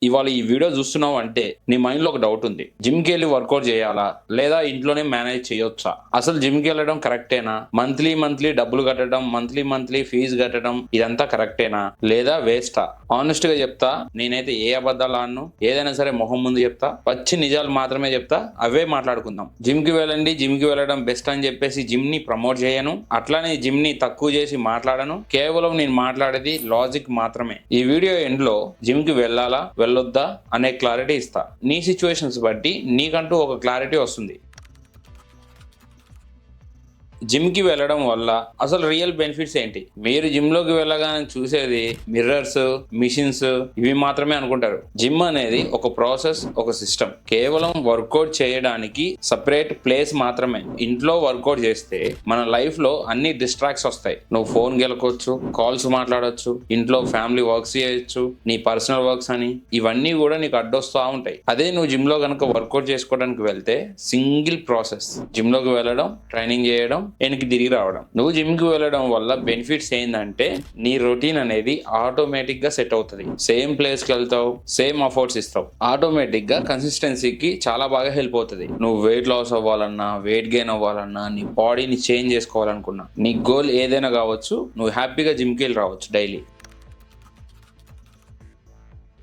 ఇవాళ ఈ వీడియో చూస్తున్నావు అంటే నీ మైండ్ లో ఒక డౌట్ ఉంది. జిమ్ కి వెళ్ళి వర్కౌట్ చేయాలా లేదా ఇంట్లోనే మేనేజ్ చేయొచ్చా? అసలు జిమ్ కి వెళ్ళడం కరెక్టేనా? మంత్లీ డబ్బులు కట్టడం, మంత్లీ ఫీజు కట్టడం ఇదంతా కరెక్టేనా లేదా వేస్టా? ఆనెస్ట్ గా చెప్తా, నేనైతే ఏ అబద్ధాలు ఆడను. ఏదైనా సరే మొహం ముందు చెప్తా, పచ్చి నిజాలు మాత్రమే చెప్తా. అవే మాట్లాడుకుందాం. జిమ్ కి వెళ్ళండి, జిమ్ కి వెళ్ళడం బెస్ట్ అని చెప్పేసి జిమ్ ని ప్రమోట్ చేయను, అట్లానే జిమ్ ని తక్కువ చేసి మాట్లాడను. కేవలం నేను మాట్లాడేది లాజిక్ మాత్రమే. ఈ వీడియో ఎండ్ లో జిమ్ కి వెళ్ళాలా వెళ్ళొద్దా అనే క్లారిటీ ఇస్తా. నీ సిచ్యువేషన్స్ బట్టి నీకంటూ ఒక క్లారిటీ వస్తుంది. జిమ్ కి వెళ్ళడం వల్ల అసలు రియల్ బెనిఫిట్స్ ఏంటి? మీరు జిమ్ లోకి వెళ్ళగానే చూసేది మిర్రర్స్, మిషన్స్ ఇవి మాత్రమే అనుకుంటారు. జిమ్ అనేది ఒక ప్రాసెస్, ఒక సిస్టమ్. కేవలం వర్కౌట్ చేయడానికి సపరేట్ ప్లేస్ మాత్రమే. ఇంట్లో వర్కౌట్ చేస్తే మన లైఫ్ లో అన్ని డిస్ట్రాక్ట్స్ వస్తాయి. నువ్వు ఫోన్ గెలకొచ్చు, కాల్స్ మాట్లాడొచ్చు, ఇంట్లో ఫ్యామిలీ వర్క్స్ చేయొచ్చు, నీ పర్సనల్ వర్క్స్ అని ఇవన్నీ కూడా నీకు అడ్డొస్తా ఉంటాయి. అదే నువ్వు జిమ్ లో కనుక వర్కౌట్ చేసుకోవడానికి వెళ్తే సింగిల్ ప్రాసెస్. జిమ్ లోకి వెళ్ళడం, ట్రైనింగ్ చేయడం, వెనక్కి తిరిగి రావడం. నువ్వు జిమ్ కి వెళ్ళడం వల్ల బెనిఫిట్స్ ఏంటంటే నీ రొటీన్ అనేది ఆటోమేటిక్ గా సెట్ అవుతుంది. సేమ్ ప్లేస్ కి వెళ్తావు, సేమ్ అఫోర్ట్స్ ఇస్తావు. ఆటోమేటిక్ గా కన్సిస్టెన్సీకి చాలా బాగా హెల్ప్ అవుతుంది. నువ్వు వెయిట్ లాస్ అవ్వాలన్నా, వెయిట్ గెయిన్ అవ్వాలన్నా, నీ బాడీని చేంజ్ చేసుకోవాలనుకున్నా, నీ గోల్ ఏదైనా కావచ్చు, నువ్వు హ్యాపీగా జిమ్ కి వెళ్ళి రావచ్చు డైలీ.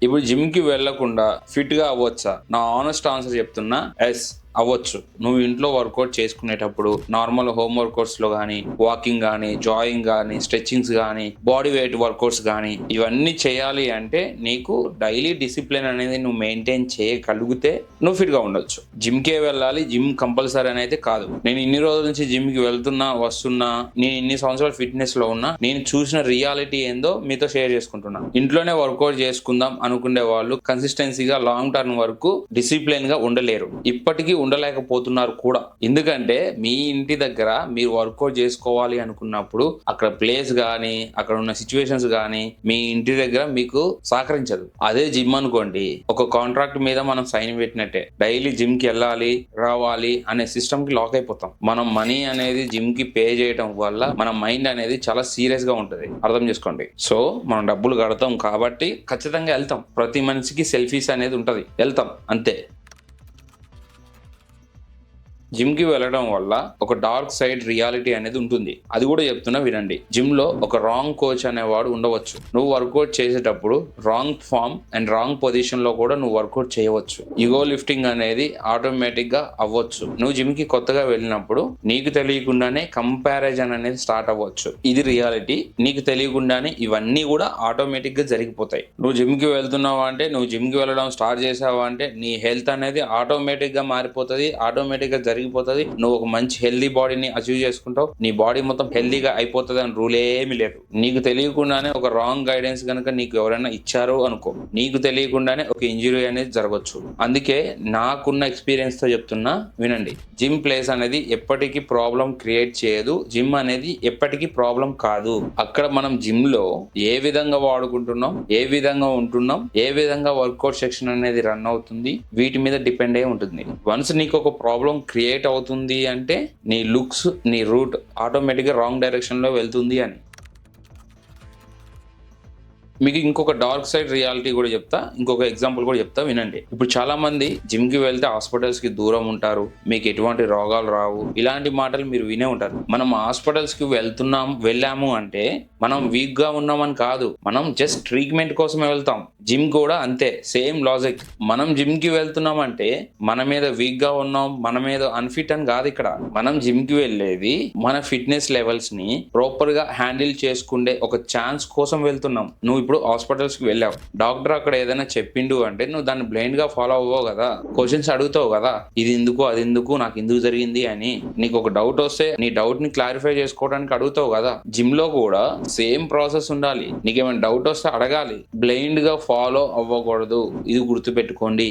ఇప్పుడు జిమ్ కి వెళ్లకుండా ఫిట్ గా అవ్వచ్చా? నా ఆనెస్ట్ ఆన్సర్ చెప్తున్నా, ఎస్ అవ్వచ్చు. నువ్వు ఇంట్లో వర్కౌట్ చేసుకునేటప్పుడు నార్మల్ హోమ్ వర్కౌట్స్ లో కానీ, వాకింగ్ కానీ, జాయింగ్ కానీ, స్ట్రెచ్చింగ్స్ కానీ, బాడీ వెయిట్ వర్కౌట్స్ కానీ ఇవన్నీ చేయాలి అంటే నీకు డైలీ డిసిప్లిన్ అనేది నువ్వు మెయింటైన్ చేయగలిగితే నువ్వు ఫిట్ గా ఉండొచ్చు. జిమ్ కే వెళ్ళాలి, జిమ్ కంపల్సరీ అనేది కాదు. నేను ఇన్ని రోజుల నుంచి జిమ్ కి వెళ్తున్నా, వస్తున్నా, నేను ఇన్ని సంవత్సరాలు ఫిట్నెస్ లో ఉన్నా, నేను చూసిన రియాలిటీ ఏందో మీతో షేర్ చేసుకుంటున్నా. ఇంట్లోనే వర్కౌట్ చేసుకుందాం అనుకునే వాళ్ళు కన్సిస్టెన్సీగా లాంగ్ టర్మ్ వరకు డిసిప్లిన్ గా ఉండలేరు. ఇప్పటికీ ఉండలేకపోతున్నారు కూడా. ఎందుకంటే మీ ఇంటి దగ్గర మీరు వర్కౌట్ చేసుకోవాలి అనుకున్నప్పుడు అక్కడ ప్లేస్ కానీ, అక్కడ ఉన్న సిచ్యువేషన్స్ కానీ మీ ఇంటి దగ్గర మీకు సహకరించదు. అదే జిమ్ అనుకోండి, ఒక కాంట్రాక్ట్ మీద మనం సైన్ పెట్టినట్టే. డైలీ జిమ్ కి వెళ్ళాలి, రావాలి అనే సిస్టమ్ కి లాక్ అయిపోతాం. మనం మనీ అనేది జిమ్ కి పే చేయడం వల్ల మన మైండ్ అనేది చాలా సీరియస్ గా ఉంటుంది. అర్థం చేసుకోండి. సో మనం డబ్బులు కడతాం కాబట్టి ఖచ్చితంగా వెళ్తాం. ప్రతి మనిషికి సెల్ఫీస్ అనేది ఉంటది, వెళ్తాం అంతే. జిమ్ కి వెళ్ళడం వల్ల ఒక డార్క్ సైడ్ రియాలిటీ అనేది ఉంటుంది. అది కూడా చెప్తున్నా వినండి. జిమ్ లో ఒక రాంగ్ కోచ్ అనేవాడు ఉండవచ్చు. నువ్వు వర్కౌట్ చేసేటప్పుడు wrong form and wrong position లో కూడా నువ్వు వర్కౌట్ చేయవచ్చు. ఈగో లిఫ్టింగ్ అనేది ఆటోమేటిక్ గా అవ్వచ్చు. నువ్వు జిమ్ కి కొత్తగా వెళ్ళినప్పుడు నీకు తెలియకుండానే కంపారిజన్ అనేది స్టార్ట్ అవ్వచ్చు. ఇది రియాలిటీ. నీకు తెలియకుండానే ఇవన్నీ కూడా ఆటోమేటిక్ గా జరిగిపోతాయి. నువ్వు జిమ్ కి వెళ్తున్నావా అంటే, నువ్వు జిమ్ కి వెళ్ళడం స్టార్ట్ చేసావా అంటే నీ హెల్త్ అనేది ఆటోమేటిక్ గా మారిపోతుంది, ఆటోమేటిక్ గా జరిగిపోతుంది. నువ్వు ఒక మంచి హెల్దీ బాడీని అచీవ్ చేసుకుంటావు. నీ బాడీ మొత్తం హెల్దీగా అయిపోతుంది అని రూల్ ఏమీ లేదు. నీకు తెలియకుండానే ఒక రాంగ్ గైడెన్స్ కనుక నీకు ఎవరైనా ఇచ్చారు అనుకో, నీకు తెలియకుండానే ఒక ఇంజురీ అనేది జరగవచ్చు. అందుకే నాకున్న ఎక్స్పీరియన్స్ తో చెప్తున్నా వినండి. జిమ్ ప్లేస్ అనేది ఎప్పటికీ ప్రాబ్లం క్రియేట్ చేయదు. జిమ్ అనేది ఎప్పటికీ ప్రాబ్లం కాదు. అక్కడ మనం జిమ్ లో ఏ విధంగా వాడుకుంటున్నాం, ఏ విధంగా ఉంటున్నాం, ఏ విధంగా వర్కౌట్ సెక్షన్ అనేది రన్ అవుతుంది, వీటి మీద డిపెండ్ అయి ఉంటుంది. వన్స్ నీకు ఒక ప్రాబ్లం క్రియేట్ అవుతుంది అంటే నీ లుక్స్, నీ రూట్ ఆటోమేటిక్ గా రాంగ్ డైరెక్షన్ లో వెళ్తుంది అని. మీకు ఇంకొక డార్క్ సైడ్ రియాలిటీ కూడా చెప్తా, ఇంకొక ఎగ్జాంపుల్ కూడా చెప్తా వినండి. ఇప్పుడు చాలా మంది జిమ్ కి వెళ్తే హాస్పిటల్స్ కి దూరం ఉంటారు, మీకు ఎటువంటి రోగాలు రావు, ఇలాంటి మాటలు మీరు వినే ఉంటారు. మనం హాస్పిటల్స్ కి వెళ్ళాము అంటే మనం వీక్ గా ఉన్నామని కాదు, మనం జస్ట్ ట్రీట్మెంట్ కోసమే వెళ్తాం. జిమ్ కూడా అంతే, సేమ్ లాజిక్. మనం జిమ్ కి వెళ్తున్నాం అంటే మన మీద వీక్ గా ఉన్నాం, మన మీద అన్ఫిట్ అని కాదు. ఇక్కడ మనం జిమ్ కి వెళ్ళేది మన ఫిట్నెస్ లెవెల్స్ ని ప్రాపర్ గా హ్యాండిల్ చేసుకునే ఒక ఛాన్స్ కోసం వెళ్తున్నాం. నువ్వు ఇప్పుడు హాస్పిటల్స్ కి వెళ్ళావు, డాక్టర్ అక్కడ ఏదైనా చెప్పిండు అంటే నువ్వు దాన్ని బ్లైండ్ గా ఫాలో అవ్వవు కదా, క్వశ్చన్స్ అడుగుతావు కదా, ఇది ఎందుకు, అది ఎందుకు, నాకు ఎందుకు జరిగింది అని. నీకు ఒక డౌట్ వస్తే నీ డౌట్ ని క్లారిఫై చేసుకోవడానికి అడుగుతావు కదా. జిమ్ లో కూడా సేమ్ ప్రాసెస్ ఉండాలి. నీకేమైనా డౌట్ వస్తే అడగాలి, బ్లైండ్ గా ఫాలో అవ్వకూడదు. ఇది గుర్తుపెట్టుకోండి.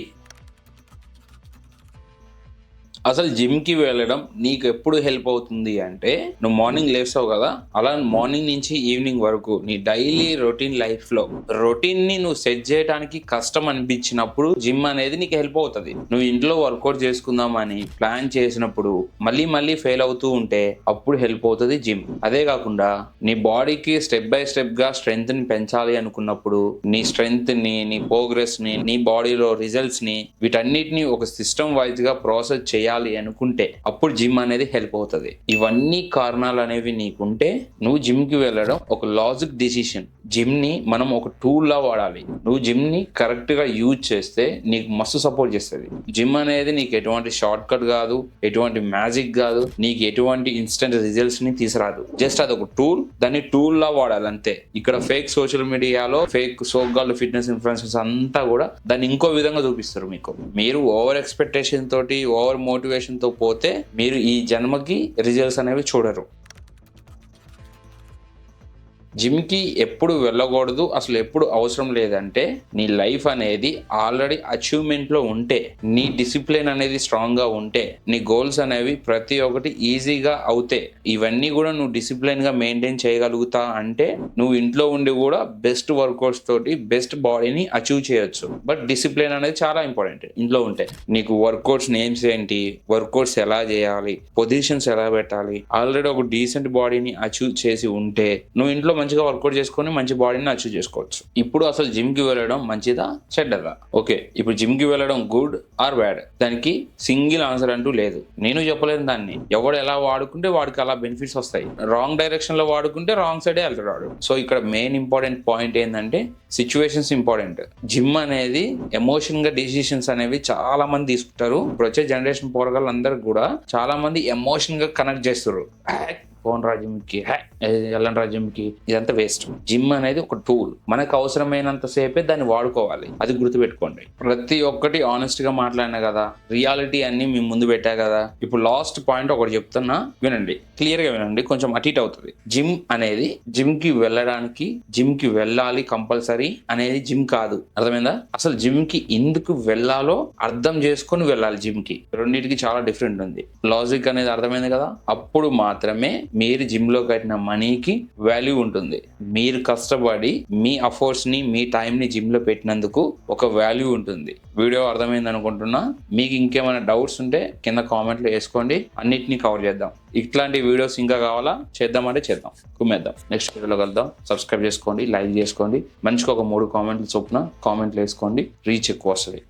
అసలు జిమ్ కి వెళ్ళడం నీకు ఎప్పుడు హెల్ప్ అవుతుంది అంటే, నువ్వు మార్నింగ్ లేస్తావు కదా, అలా మార్నింగ్ నుంచి ఈవినింగ్ వరకు నీ డైలీ రొటీన్ లైఫ్ లో రొటీన్ ని నువ్వు సెట్ చేయడానికి కష్టం అనిపించినప్పుడు జిమ్ అనేది నీకు హెల్ప్ అవుతుంది. నువ్వు ఇంట్లో వర్కౌట్ చేసుకుందామని ప్లాన్ చేసినప్పుడు మళ్ళీ మళ్ళీ ఫెయిల్ అవుతూ ఉంటే అప్పుడు హెల్ప్ అవుతుంది జిమ్. అదే కాకుండా నీ బాడీకి స్టెప్ బై స్టెప్ గా స్ట్రెంగ్త్ ని పెంచాలి అనుకున్నప్పుడు నీ స్ట్రెంగ్త్ ని, నీ ప్రోగ్రెస్ ని, నీ బాడీలో రిజల్ట్స్ ని, వీటన్నిటిని ఒక సిస్టమ్ వైజ్ గా ప్రాసెస్ చేయాలి అనుకుంటే అప్పుడు జిమ్ అనేది హెల్ప్ అవుతుంది. ఇవన్నీ కారణాలు అనేవి నీకుంటే నువ్వు జిమ్ కి వెళ్ళడం ఒక లాజిక్ డిసిషన్. జిమ్ ని మనం ఒక టూల్ లా వాడాలి. నువ్వు జిమ్ ని కరెక్ట్ గా యూజ్ చేస్తే నీకు మస్తు సపోర్ట్ చేస్తుంది. జిమ్ అనేది నీకు ఎటువంటి షార్ట్ కట్ కాదు, ఎటువంటి మ్యాజిక్ కాదు, నీకు ఎటువంటి ఇన్స్టెంట్ రిజల్ట్స్ ని తీసుకురాదు. జస్ట్ అది ఒక టూల్, దాన్ని టూల్ లా వాడాలి అంతే. ఇక్కడ ఫేక్ సోషల్ మీడియాలో ఫేక్ సోకాల్డ్ ఫిట్నెస్ ఇన్ఫ్లుయెన్సర్స్ అంతా కూడా దాన్ని ఇంకో విధంగా చూపిస్తారు మీకు. మీరు ఓవర్ ఎక్స్పెక్టేషన్ తోటి, ఓవర్ మోటివేషన్ తో పోతే మీరు ఈ జన్మకి రిజల్ట్స్ అనేవి చూడరు. జిమ్కి ఎప్పుడు వెళ్ళకూడదు, అసలు ఎప్పుడు అవసరం లేదంటే, నీ లైఫ్ అనేది ఆల్రెడీ అచీవ్మెంట్లో ఉంటే, నీ డిసిప్లిన్ అనేది స్ట్రాంగ్గా ఉంటే, నీ గోల్స్ అనేవి ప్రతి ఒక్కటి ఈజీగా అవుతే, ఇవన్నీ కూడా నువ్వు డిసిప్లిన్గా మెయింటైన్ చేయగలుగుతా అంటే నువ్వు ఇంట్లో ఉండి కూడా బెస్ట్ వర్కౌట్స్ తోటి బెస్ట్ బాడీని అచీవ్ చేయొచ్చు. బట్ డిసిప్లిన్ అనేది చాలా ఇంపార్టెంట్. ఇంట్లో ఉంటే నీకు వర్కౌట్స్ నేమ్స్ ఏంటి, వర్కౌట్స్ ఎలా చేయాలి, పొజిషన్స్ ఎలా పెట్టాలి, ఆల్రెడీ ఒక డీసెంట్ బాడీని అచీవ్ చేసి ఉంటే నువ్వు ఇంట్లో మంచిగా వర్కౌట్ చేసుకొని మంచి బాడీని అచీవ్ చేసుకోవచ్చు. ఇప్పుడు అసలు జిమ్ కి వెళ్ళడం మంచిదా చెడ్డదా? ఓకే, ఇప్పుడు జిమ్ కి వెళ్ళడం గుడ్ ఆర్ బ్యాడ్? దానికి సింగిల్ ఆన్సర్ అంటూ లేదు. నేను చెప్పలేను దాన్ని. ఎవడు ఎలా వాడుకుంటే వాడికి అలా బెనిఫిట్స్ వస్తాయి. రాంగ్ డైరెక్షన్ లో వాడుకుంటే రాంగ్ సైడే వెళ్తాడు. సో ఇక్కడ మెయిన్ ఇంపార్టెంట్ పాయింట్ ఏంటంటే సిచ్యువేషన్స్ ఇంపార్టెంట్. జిమ్ అనేది ఎమోషన్ గా డిసిషన్స్ అనేవి చాలా మంది తీసుకుంటారు. ఇప్పుడు వచ్చే జనరేషన్ పోరగాళ్ళు అందరు కూడా చాలా మంది ఎమోషన్ గా కనెక్ట్ చేస్తారు. ఫోన్ రా జిమ్కి, వెళ్ళండి రా జిమ్కి, ఇదంతా వేస్ట్. జిమ్ అనేది ఒక టూల్. మనకు అవసరమైనంత సేపే దాన్ని వాడుకోవాలి. అది గుర్తుపెట్టుకోండి. ప్రతి ఒక్కటి ఆనెస్ట్ గా మాట్లాడినా కదా, రియాలిటీ అన్ని మీ ముందు పెట్టా కదా. ఇప్పుడు లాస్ట్ పాయింట్ ఒకటి చెప్తున్నా, వినండి, క్లియర్ గా వినండి, కొంచెం అటు ఇటు అవుతుంది. జిమ్ అనేది జిమ్ కి వెళ్ళడానికి, జిమ్ కి వెళ్ళాలి కంపల్సరీ అనేది జిమ్ కాదు. అర్థమైందా? అసలు జిమ్ కి ఎందుకు వెళ్ళాలో అర్థం చేసుకొని వెళ్ళాలి. జిమ్ కి రెండింటికి చాలా డిఫరెంట్ ఉంది. లాజిక్ అనేది అర్థమైంది కదా. అప్పుడు మాత్రమే మీరు జిమ్ లో కట్టిన మనీకి వాల్యూ ఉంటుంది. మీరు కష్టపడి మీ అఫోర్ట్స్ ని, మీ టైం ని జిమ్ లో పెట్టినందుకు ఒక వాల్యూ ఉంటుంది. వీడియో అర్థమైంది అనుకుంటున్నా. మీకు ఇంకేమైనా డౌట్స్ ఉంటే కింద కామెంట్లు వేసుకోండి, అన్నిటినీ కవర్ చేద్దాం. ఇట్లాంటి వీడియోస్ ఇంకా కావాలా, చేద్దామంటే చేద్దాం, కుమ్మేద్దాం. నెక్స్ట్ వీడియోలో కలుద్దాం. సబ్స్క్రైబ్ చేసుకోండి, లైక్ చేసుకోండి, మంచిగా ఒక 3 కామెంట్లు చొప్పున కామెంట్లు వేసుకోండి. రీచ్ ఎక్కువ వస్తుంది.